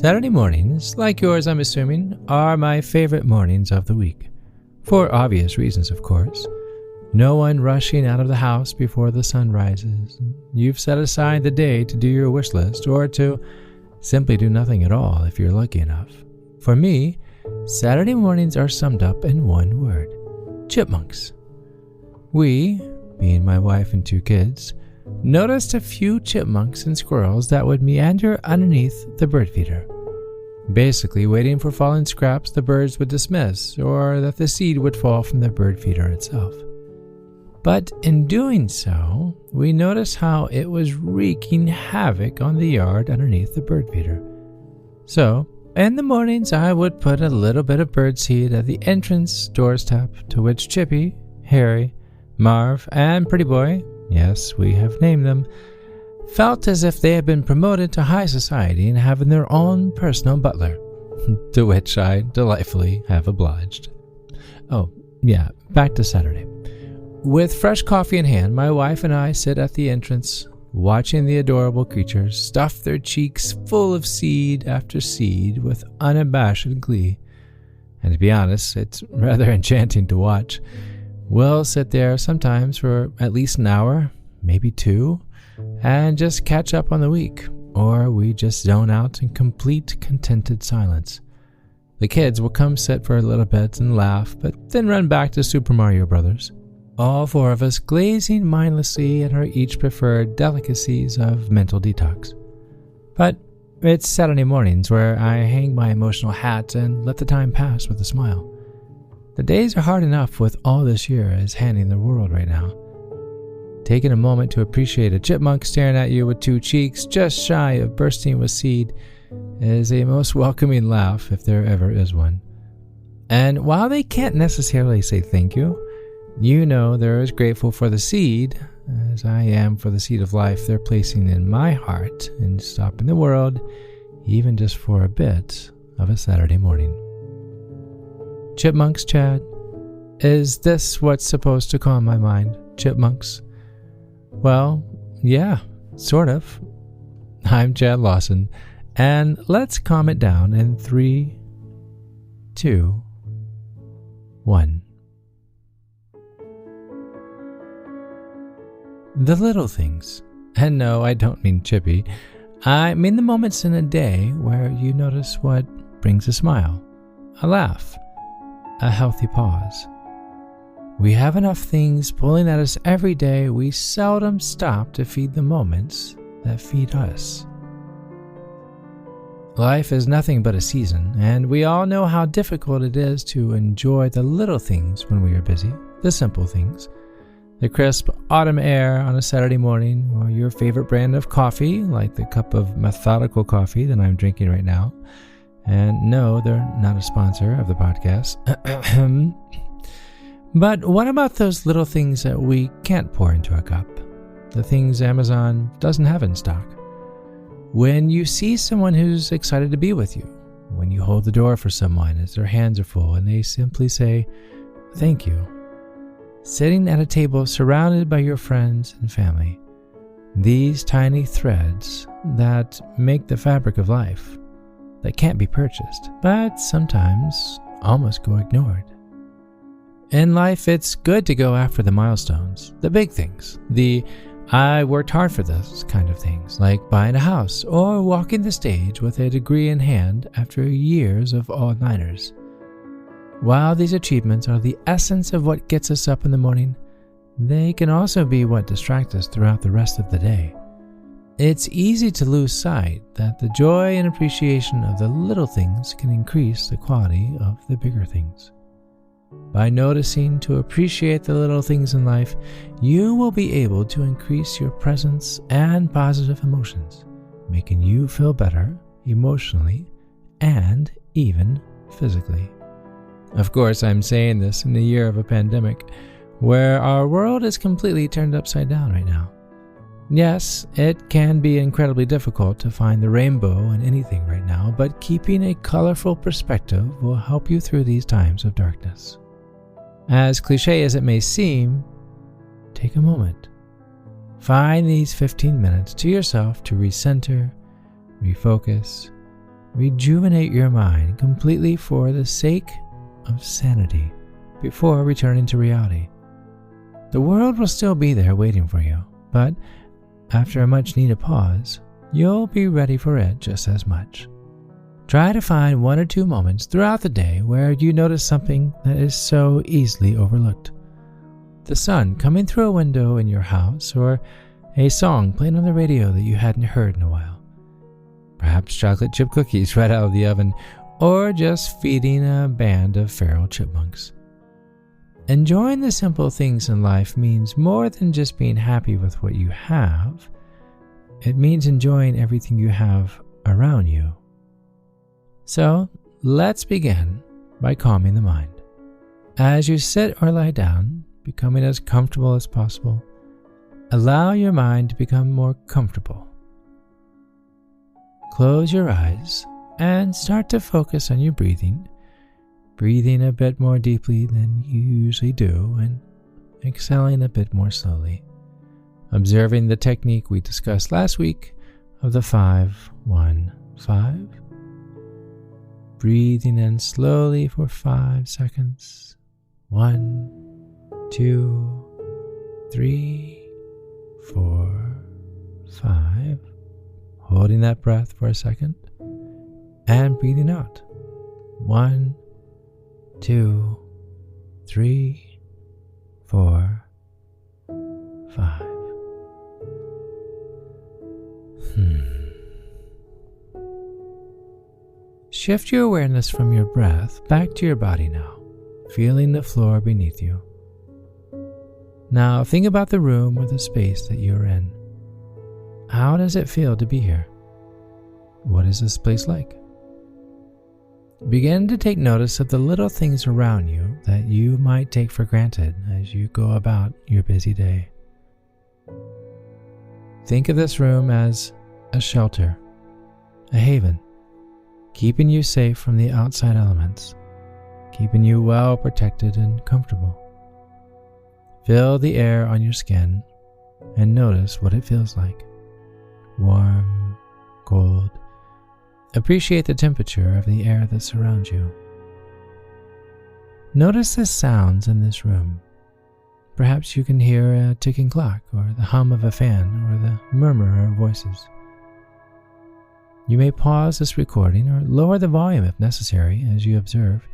Saturday mornings, like yours I'm assuming, are my favorite mornings of the week. For obvious reasons, of course. No one rushing out of the house before the sun rises. You've set aside the day to do your wish list or to simply do nothing at all if you're lucky enough. For me, Saturday mornings are summed up in one word: chipmunks. We, being my wife and 2 kids, noticed a few chipmunks and squirrels that would meander underneath the bird feeder, basically waiting for fallen scraps the birds would dismiss or that the seed would fall from the bird feeder itself. But in doing so, we noticed how it was wreaking havoc on the yard underneath the bird feeder. So, in the mornings I would put a little bit of bird seed at the entrance doorstep, to which Chippy, Harry, Marv, and Pretty Boy, yes, we have named them, felt as if they had been promoted to high society and having their own personal butler, to which I delightfully have obliged. Oh, yeah, back to Saturday. With fresh coffee in hand, my wife and I sit at the entrance, watching the adorable creatures stuff their cheeks full of seed after seed with unabashed glee. And to be honest, it's rather enchanting to watch. We'll sit there sometimes for at least an hour, maybe 2, and just catch up on the week, or we just zone out in complete contented silence. The kids will come sit for a little bit and laugh, but then run back to Super Mario Brothers. All 4 of us glazing mindlessly at our each preferred delicacies of mental detox. But it's Saturday mornings where I hang my emotional hat and let the time pass with a smile. The days are hard enough with all this year is handing the world right now. Taking a moment to appreciate a chipmunk staring at you with 2 cheeks just shy of bursting with seed is a most welcoming laugh if there ever is one. And while they can't necessarily say thank you, you know they're as grateful for the seed as I am for the seed of life they're placing in my heart and stopping the world, even just for a bit of a Saturday morning. Chipmunks, Chad? Is this what's supposed to calm my mind? Chipmunks? Well, yeah, sort of. I'm Chad Lawson, and let's calm it down in 3, 2, 1. The little things. And no, I don't mean Chippy. I mean the moments in a day where you notice what brings a smile, a laugh, a healthy pause. We have enough things pulling at us every day, we seldom stop to feed the moments that feed us. Life is nothing but a season, and we all know how difficult it is to enjoy the little things when we are busy, the simple things. The crisp autumn air on a Saturday morning, or your favorite brand of coffee, like the cup of methodical coffee that I'm drinking right now. And no, they're not a sponsor of the podcast. But what about those little things that we can't pour into a cup? The things Amazon doesn't have in stock. When you see someone who's excited to be with you, when you hold the door for someone as their hands are full and they simply say, "Thank you." Sitting at a table surrounded by your friends and family, these tiny threads that make the fabric of life, that can't be purchased, but sometimes almost go ignored. In life, it's good to go after the milestones, the big things, the I worked hard for this kind of things, like buying a house or walking the stage with a degree in hand after years of all-nighters. While these achievements are the essence of what gets us up in the morning, they can also be what distract us throughout the rest of the day. It's easy to lose sight that the joy and appreciation of the little things can increase the quality of the bigger things. By noticing to appreciate the little things in life, you will be able to increase your presence and positive emotions, making you feel better emotionally and even physically. Of course, I'm saying this in the year of a pandemic, where our world is completely turned upside down right now. Yes, it can be incredibly difficult to find the rainbow in anything right now, but keeping a colorful perspective will help you through these times of darkness. As cliche as it may seem, take a moment. Find these 15 minutes to yourself to recenter, refocus, rejuvenate your mind completely for the sake of sanity before returning to reality. The world will still be there waiting for you, but after a much needed pause, you'll be ready for it just as much. Try to find 1 or 2 moments throughout the day where you notice something that is so easily overlooked. The sun coming through a window in your house, or a song playing on the radio that you hadn't heard in a while. Perhaps chocolate chip cookies right out of the oven, or just feeding a band of feral chipmunks. Enjoying the simple things in life means more than just being happy with what you have. It means enjoying everything you have around you. So, let's begin by calming the mind. As you sit or lie down, becoming as comfortable as possible, allow your mind to become more comfortable. Close your eyes and start to focus on your breathing a bit more deeply than you usually do and exhaling a bit more slowly, observing the technique we discussed last week of the 5-1-5. Breathing in slowly for 5 seconds. 1, 2, 3, 4, 5. Holding that breath for a second and breathing out. 1, 2, 3, 4, 5. Shift your awareness from your breath back to your body now, feeling the floor beneath you. Now think about the room or the space that you're in. How does it feel to be here? What is this place like? Begin to take notice of the little things around you that you might take for granted as you go about your busy day. Think of this room as a shelter, a haven, keeping you safe from the outside elements, keeping you well protected and comfortable. Feel the air on your skin and notice what it feels like. Warm, cold. Appreciate the temperature of the air that surrounds you. Notice the sounds in this room. Perhaps you can hear a ticking clock, or the hum of a fan, or the murmur of voices. You may pause this recording or lower the volume if necessary as you observe.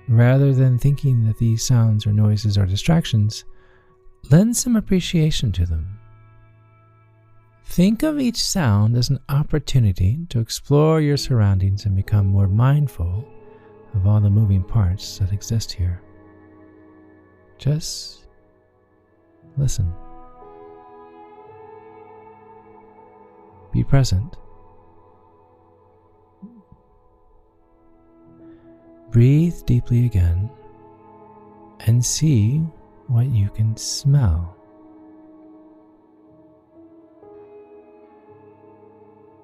Rather than thinking that these sounds or noises are distractions, lend some appreciation to them. Think of each sound as an opportunity to explore your surroundings and become more mindful of all the moving parts that exist here. Just listen. Be present. Breathe deeply again and see what you can smell.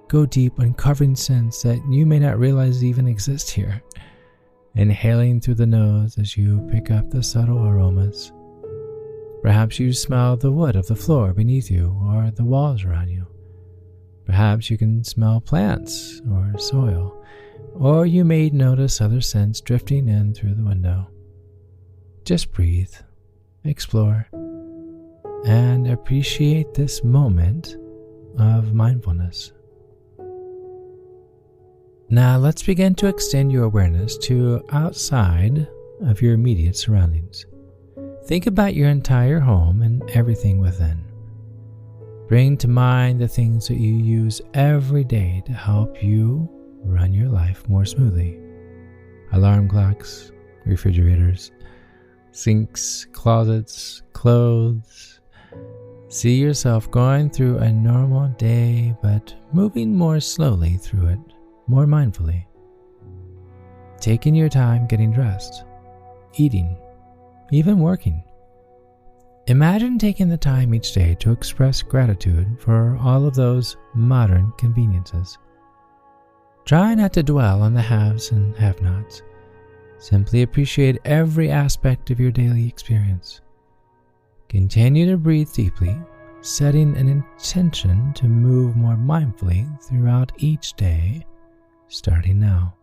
Go deep, uncovering scents that you may not realize even exist here. Inhaling through the nose as you pick up the subtle aromas. Perhaps you smell the wood of the floor beneath you or the walls around you. Perhaps you can smell plants or soil, or you may notice other scents drifting in through the window. Just breathe, explore, and appreciate this moment of mindfulness. Now let's begin to extend your awareness to outside of your immediate surroundings. Think about your entire home and everything within. Bring to mind the things that you use every day to help you run your life more smoothly. Alarm clocks, refrigerators, sinks, closets, clothes. See yourself going through a normal day, but moving more slowly through it, more mindfully. Taking your time getting dressed, eating, even working. Imagine taking the time each day to express gratitude for all of those modern conveniences. Try not to dwell on the haves and have-nots. Simply appreciate every aspect of your daily experience. Continue to breathe deeply, setting an intention to move more mindfully throughout each day, starting now.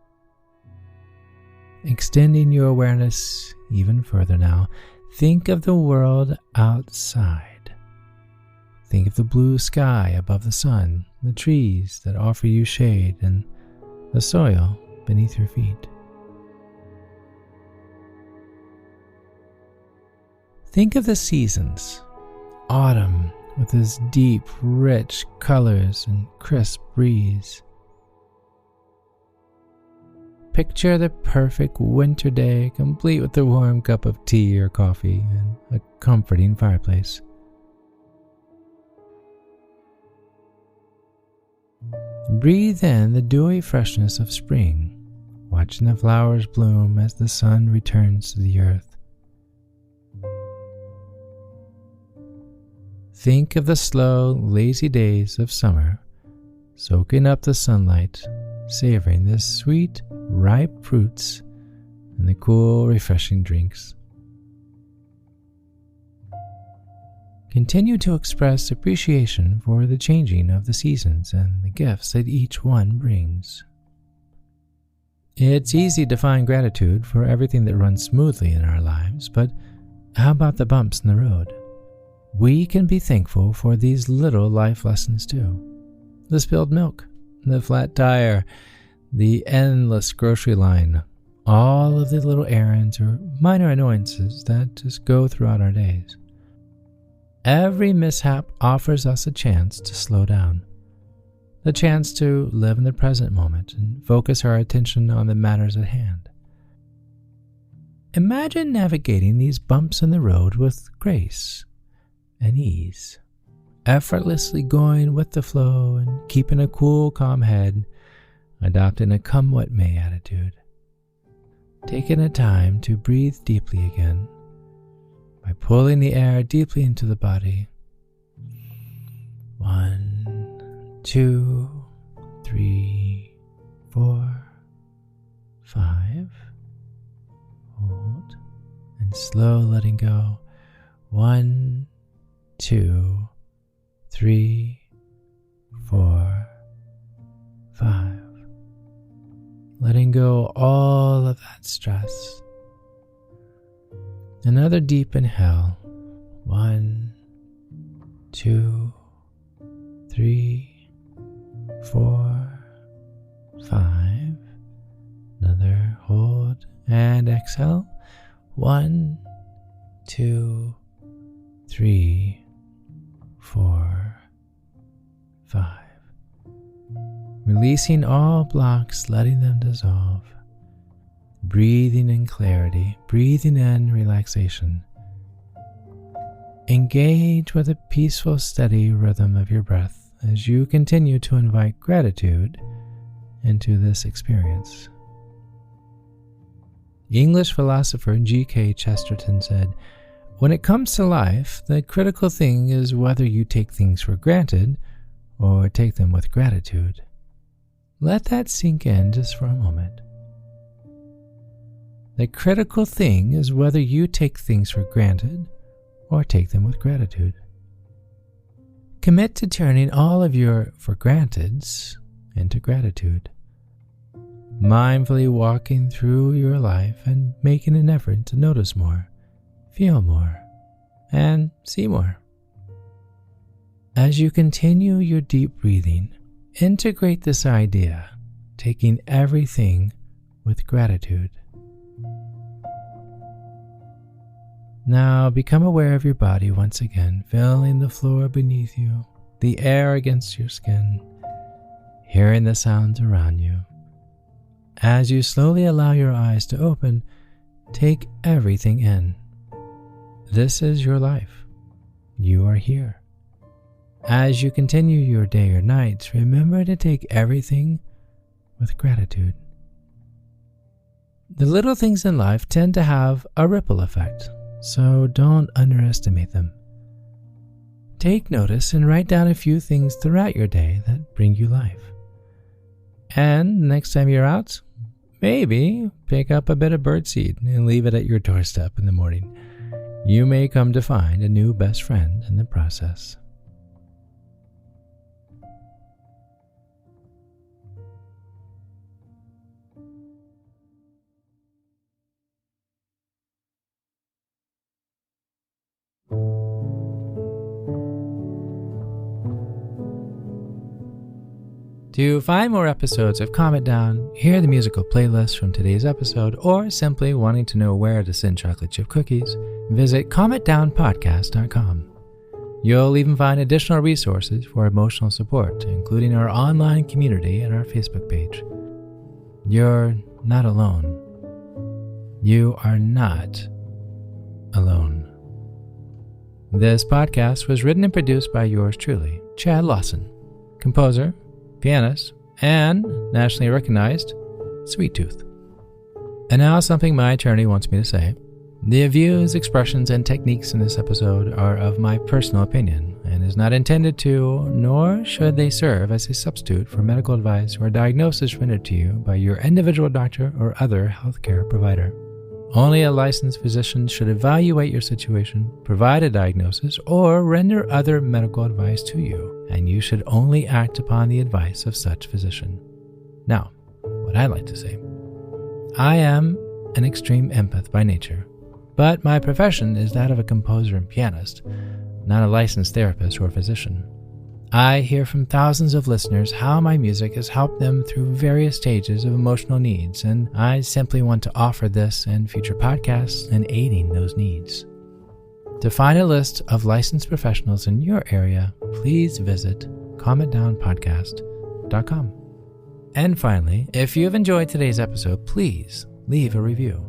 Extending your awareness even further now, think of the world outside. Think of the blue sky above the sun, the trees that offer you shade, and the soil beneath your feet. Think of the seasons. Autumn with its deep, rich colors and crisp breeze. Picture the perfect winter day, complete with a warm cup of tea or coffee and a comforting fireplace. Breathe in the dewy freshness of spring, watching the flowers bloom as the sun returns to the earth. Think of the slow, lazy days of summer, soaking up the sunlight, savoring the sweet, ripe fruits and the cool, refreshing drinks. Continue to express appreciation for the changing of the seasons and the gifts that each one brings. It's easy to find gratitude for everything that runs smoothly in our lives, but how about the bumps in the road? We can be thankful for these little life lessons too. The spilled milk, the flat tire, the endless grocery line, all of the little errands or minor annoyances that just go throughout our days. Every mishap offers us a chance to slow down, the chance to live in the present moment and focus our attention on the matters at hand. Imagine navigating these bumps in the road with grace and ease, effortlessly going with the flow and keeping a cool, calm head, adopting a come what may attitude. Taking a time to breathe deeply again by pulling the air deeply into the body. 1, 2, 3, 4, 5. Hold and slow letting go. 1, 2, 3, 4, 5. Letting go all of that stress. Another deep inhale. 1, 2, 3, 4, 5. Another hold and exhale. 1, 2, 3, 4, 5. Releasing all blocks, letting them dissolve. Breathing in clarity, breathing in relaxation. Engage with a peaceful, steady rhythm of your breath as you continue to invite gratitude into this experience. English philosopher G.K. Chesterton said, "When it comes to life, the critical thing is whether you take things for granted or take them with gratitude." Let that sink in just for a moment. The critical thing is whether you take things for granted or take them with gratitude. Commit to turning all of your for granteds into gratitude. Mindfully walking through your life and making an effort to notice more, feel more, and see more. As you continue your deep breathing, integrate this idea, taking everything with gratitude. Now become aware of your body once again, feeling the floor beneath you, the air against your skin, hearing the sounds around you. As you slowly allow your eyes to open, take everything in. This is your life. You are here. As you continue your day or night, remember to take everything with gratitude. The little things in life tend to have a ripple effect, so don't underestimate them. Take notice and write down a few things throughout your day that bring you life. And next time you're out, maybe pick up a bit of birdseed and leave it at your doorstep in the morning. You may come to find a new best friend in the process. To find more episodes of Calm It Down, hear the musical playlist from today's episode, or simply wanting to know where to send chocolate chip cookies, visit calmitdownpodcast.com. You'll even find additional resources for emotional support, including our online community and our Facebook page. You're not alone. You are not alone. This podcast was written and produced by yours truly, Chad Lawson, composer, pianist, and nationally recognized Sweet Tooth. And now something my attorney wants me to say. The views, expressions, and techniques in this episode are of my personal opinion and is not intended to, nor should they serve as a substitute for medical advice or diagnosis rendered to you by your individual doctor or other healthcare provider. Only a licensed physician should evaluate your situation, provide a diagnosis, or render other medical advice to you, and you should only act upon the advice of such physician. Now, what I like to say. I am an extreme empath by nature, but my profession is that of a composer and pianist, not a licensed therapist or physician. I hear from thousands of listeners how my music has helped them through various stages of emotional needs, and I simply want to offer this and future podcasts in aiding those needs. To find a list of licensed professionals in your area, please visit calmitdownpodcast.com. And finally, if you've enjoyed today's episode, please leave a review.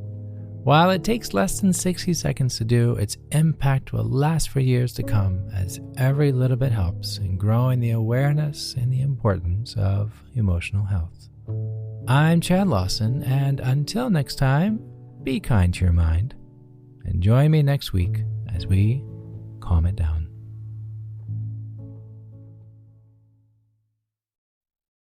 While it takes less than 60 seconds to do, its impact will last for years to come, as every little bit helps in growing the awareness and the importance of emotional health. I'm Chad Lawson, and until next time, be kind to your mind, and join me next week as we calm it down.